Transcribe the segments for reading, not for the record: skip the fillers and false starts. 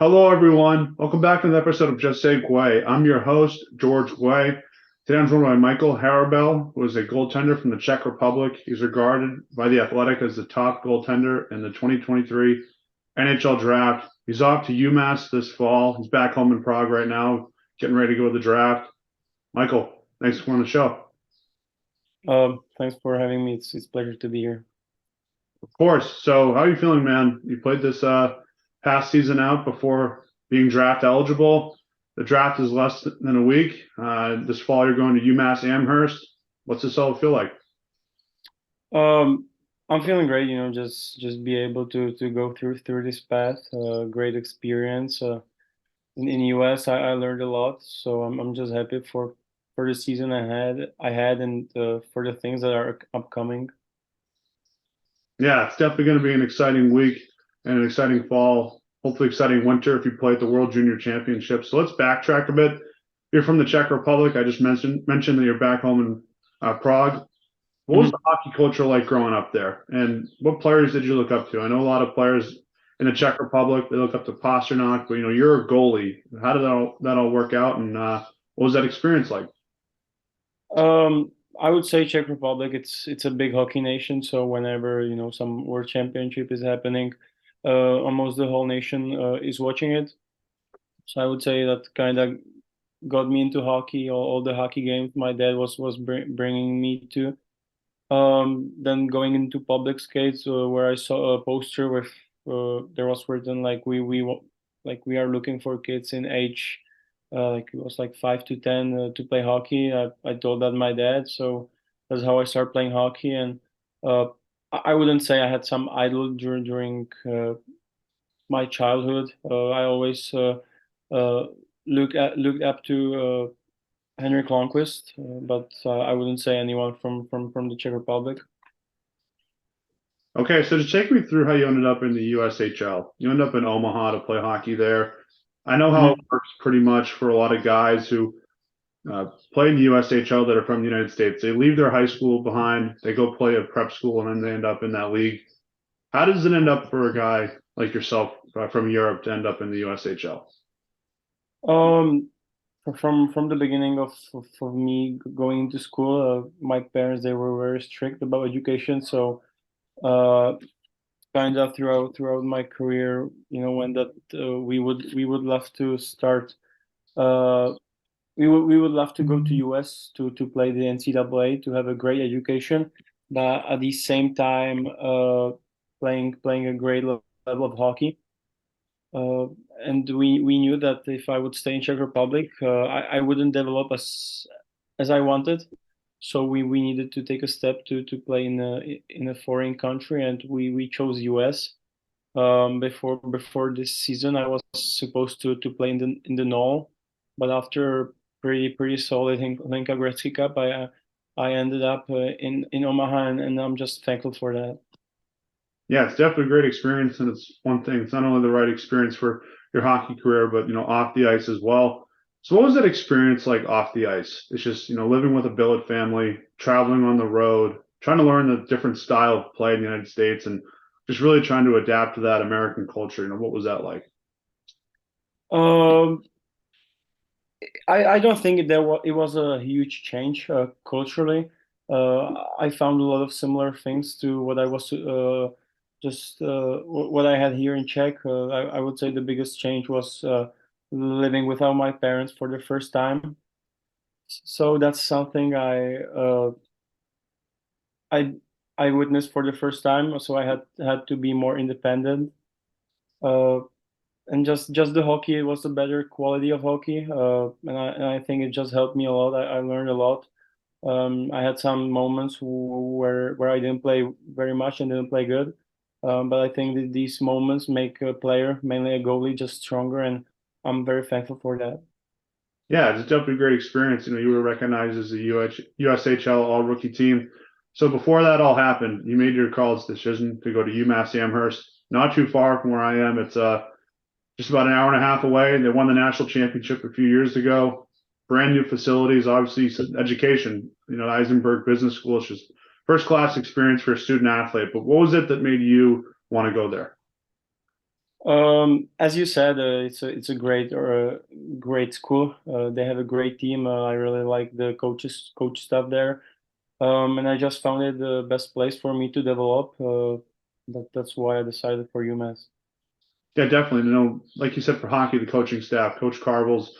Hello, everyone. Welcome back to another episode of Just Say Guay. I'm your host, George Guay. Today I'm joined by Michael Hrabal, who is a goaltender from the Czech Republic. He's regarded by The Athletic as the top goaltender in the 2023 NHL Draft. He's off to UMass this fall. He's back home in Prague right now, getting ready to go to the draft. Michael, thanks for coming on the show. Thanks for having me. It's a pleasure to be here. Of course. So, how are you feeling, man? You played this past season out before being draft eligible. The draft is less than a week. This fall, you're going to UMass Amherst. What's this all feel like? Um, I'm feeling great. Just be able to go through this path. Great experience. In US, I learned a lot. So I'm just happy for the season I had and for the things that are upcoming. Yeah, it's definitely going to be an exciting week and an exciting fall. Hopefully, exciting winter if you play at the World Junior Championship. So let's backtrack a bit. You're from the Czech Republic. I just mentioned that you're back home in Prague. What was Mhm. the hockey culture like growing up there? And what players did you look up to? I know a lot of players in the Czech Republic, they look up to Pasternak, but you're a goalie. How did that all work out? And what was that experience like? I would say Czech Republic. It's a big hockey nation. So whenever some World Championship is happening, almost the whole nation is watching it. So I would say that kind of got me into hockey. All the hockey games my dad was bringing me to. Then going into public skates, where I saw a poster with there was written like like we are looking for kids in age like it was like 5 to 10 to play hockey. I told that my dad, so that's how I started playing hockey. And uh, I wouldn't say I had some idol during my childhood. I always uh, looked up to Henrik Lundqvist, but I wouldn't say anyone from the Czech Republic. Okay, so to take me through how you ended up in the USHL. You ended up in Omaha to play hockey there. I know how it Mhm. works pretty much for a lot of guys who play in the USHL that are from the United States. They leave their high school behind, they go play a prep school, and then they end up in that league. How does it end up for a guy like yourself from Europe to end up in the USHL? Um, from the beginning of me going into school, my parents they were very strict about education. So uh, kind of throughout my career, when that we would love to start. Uh, we would love to go to US to play the NCAA to have a great education, but at the same time, playing a great level of hockey. Uh, and we knew that if I would stay in Czech Republic, I wouldn't develop as I wanted. So we needed to take a step to play in a foreign country, and we chose US. Before this season, I was supposed to play in the NOL, but after pretty solid Hlinka Gretzky Cup, I ended up in Omaha, and I'm just thankful for that. Yeah, it's definitely a great experience, and it's one thing. It's not only the right experience for your hockey career, but off the ice as well. So, what was that experience like off the ice? It's just living with a billet family, traveling on the road, trying to learn the different style of play in the United States, and just really trying to adapt to that American culture. What was that like? Um, I don't think it was a huge change culturally. I found a lot of similar things to what I was just what I had here in Czech. I would say the biggest change was living without my parents for the first time. So that's something I I witnessed for the first time. So I had to be more independent. Uh, and just the hockey, it was a better quality of hockey, and I think it just helped me a lot. I learned a lot. I had some moments where I didn't play very much and didn't play good, but I think that these moments make a player, mainly a goalie, just stronger, and I'm very thankful for that. Yeah, it's definitely a great experience. You were recognized as the USHL All-Rookie Team. So before that all happened, you made your college decision to go to UMass Amherst, not too far from where I am. It's just about an hour and a half away. They won the national championship a few years ago. Brand new facilities, obviously education. Eisenberg Business School is just first class experience for a student athlete. But what was it that made you want to go there? As you said, it's a great great school. They have a great team. I really like the coach staff there. And I just found it the best place for me to develop. That's why I decided for UMass. Yeah, definitely. Like you said, for hockey, the coaching staff, Coach Carvel's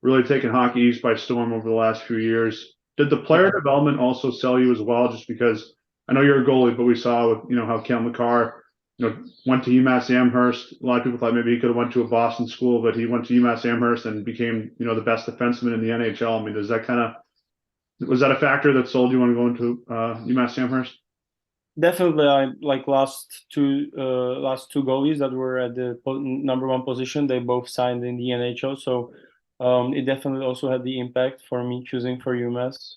really taken Hockey East by storm over the last few years. Did the player Yeah. development also sell you as well? Just because I know you're a goalie, but we saw with how Cale Makar, went to UMass Amherst. A lot of people thought maybe he could have went to a Boston school, but he went to UMass Amherst and became the best defenseman in the NHL. I mean, does that kind of was that a factor that sold you on going to UMass Amherst? Definitely, I like last two goalies that were at the number one position. They both signed in the NHL, so it definitely also had the impact for me choosing for UMass.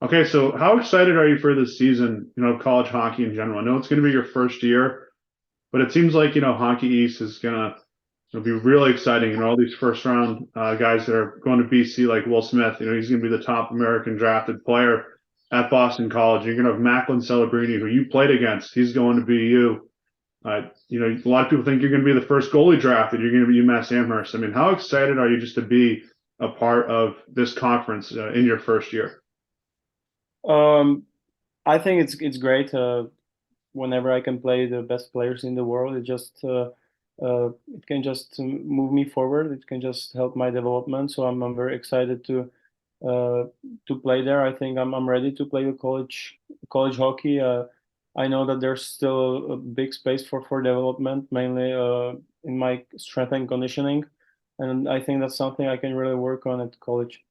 Okay, so how excited are you for this season, of college hockey in general? I know it's going to be your first year, but it seems like, Hockey East is going to be really exciting. All these first round guys that are going to BC, like Will Smith, he's going to be the top American drafted player at Boston College. You're going to have Macklin Celebrini, who you played against. He's going to BU. A lot of people think you're going to be the first goalie drafted. You're going to be UMass Amherst. I mean, how excited are you just to be a part of this conference in your first year? Um, I think it's great. Whenever I can play the best players in the world, it can just move me forward. It can just help my development. So I'm very excited uh, to play there. I think I'm ready to play the college hockey. I know that there's still a big space for development, mainly in my strength and conditioning, and I think that's something I can really work on at college.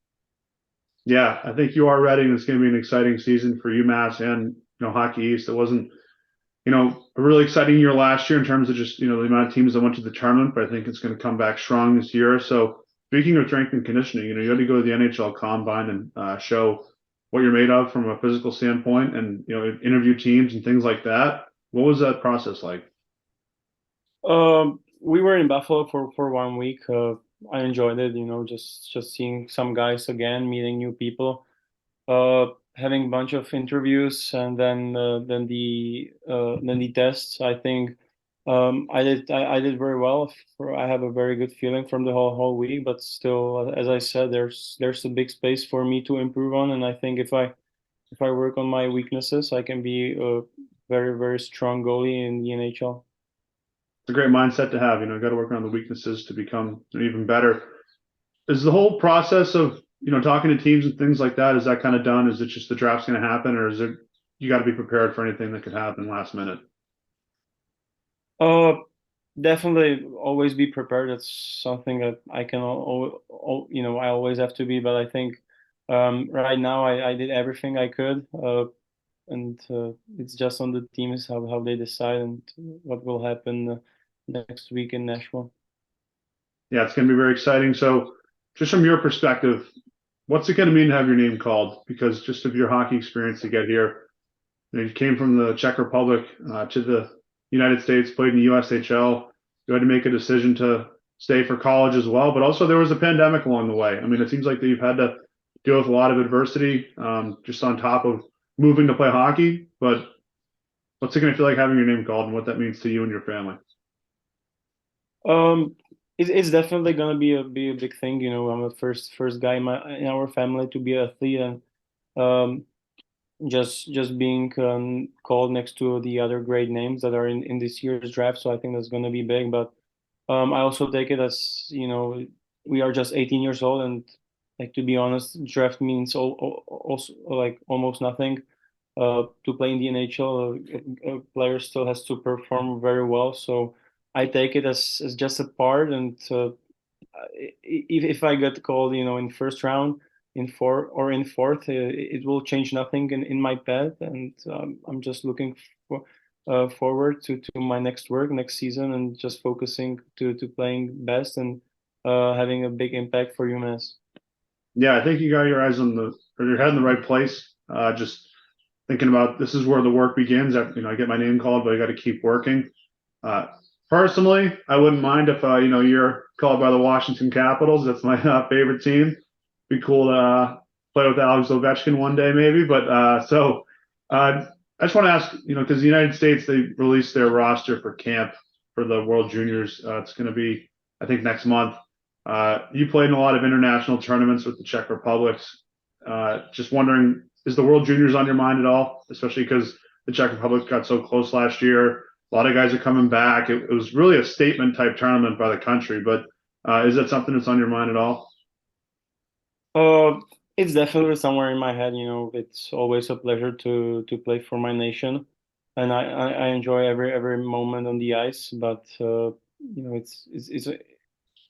Yeah, I think you are ready, and it's going to be an exciting season for UMass and Hockey East. It wasn't a really exciting year last year in terms of just the amount of teams that went to the tournament, but I think it's going to come back strong this year. So speaking of strength and conditioning, you had to go to the NHL Combine and show what you're made of from a physical standpoint, and interview teams and things like that. What was that process like? We were in Buffalo for 1 week. I enjoyed it, just seeing some guys again, meeting new people, having a bunch of interviews, and then the tests. I think I did very well. I have a very good feeling from the whole week, but still, as I said, there's a big space for me to improve on, and I think if I work on my weaknesses, I can be a very strong goalie in the NHL. It's a great mindset to have. Got to work on the weaknesses to become even better. Is the whole process of talking to teams and things like that, is that kind of done? Is it just the draft's going to happen, or is it you got to be prepared for anything that could happen last minute? Uh, Definitely always be prepared. That's something that I can, I always have to be. But I think right now I did everything I could, and it's just on the teams how they decide and what will happen next week in Nashville. Yeah, it's going to be very exciting. So, just from your perspective, what's it going to mean to have your name called? Because just of your hockey experience to get here, you came from the Czech Republic to the United States, played in the USHL. You had to make a decision to stay for college as well, but also there was a pandemic along the way. I mean, it seems like that you've had to deal with a lot of adversity just on top of moving to play hockey. But what's it going to feel like having your name called, and what that means to you and your family? Um, it's definitely gonna be a big thing. I'm the first guy in our family to be an athlete, and um, just being called next to the other great names that are in this year's draft. So I think that's gonna be big. But I also take it as we are just 18 years old, and like to be honest, draft means also like almost nothing. To play in the NHL, a player still has to perform very well. So I take it as just a part, and if I get called, in first round, in fourth, it will change nothing in my path, and I'm just looking forward to my next work next season, and just focusing to playing best and having a big impact for UMass. Yeah, I think you got your eyes on or your head in the right place. Just thinking about this is where the work begins. I get my name called, but I got to keep working. Uh, Personally, I wouldn't mind if you're called by the Washington Capitals. That's my favorite team. Be cool to play with Alex Ovechkin one day, maybe. But I just want to ask, because the United States they released their roster for camp for the World Juniors. It's going to be, I think, next month. You played in a lot of international tournaments with the Czech Republic. Just wondering, is the World Juniors on your mind at all? Especially because the Czech Republic got so close last year. A lot of guys are coming back. It was really a statement type tournament by the country, but is that something that's on your mind at all? It's definitely somewhere in my head. It's always a pleasure to play for my nation, and I enjoy every moment on the ice. But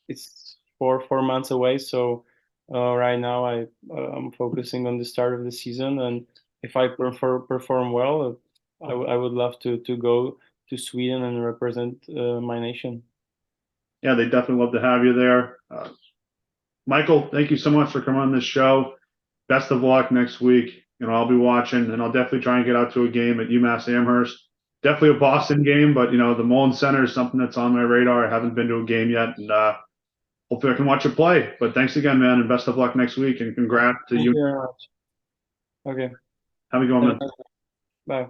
it's 4 months away, so right now I'm focusing on the start of the season, and if I perform well, I would love to go to Sweden and represent my nation. Yeah, they definitely love to have you there. Michael, thank you so much for coming on this show. Best of luck next week. I'll be watching, and I'll definitely try and get out to a game at UMass Amherst. Definitely a Boston game, but the Mullins Center is something that's on my radar. I haven't been to a game yet, and hopefully I can watch it play. But thanks again, man, and best of luck next week, and congrats to Thank you. you very much. Okay. Have a good one, man. Bye.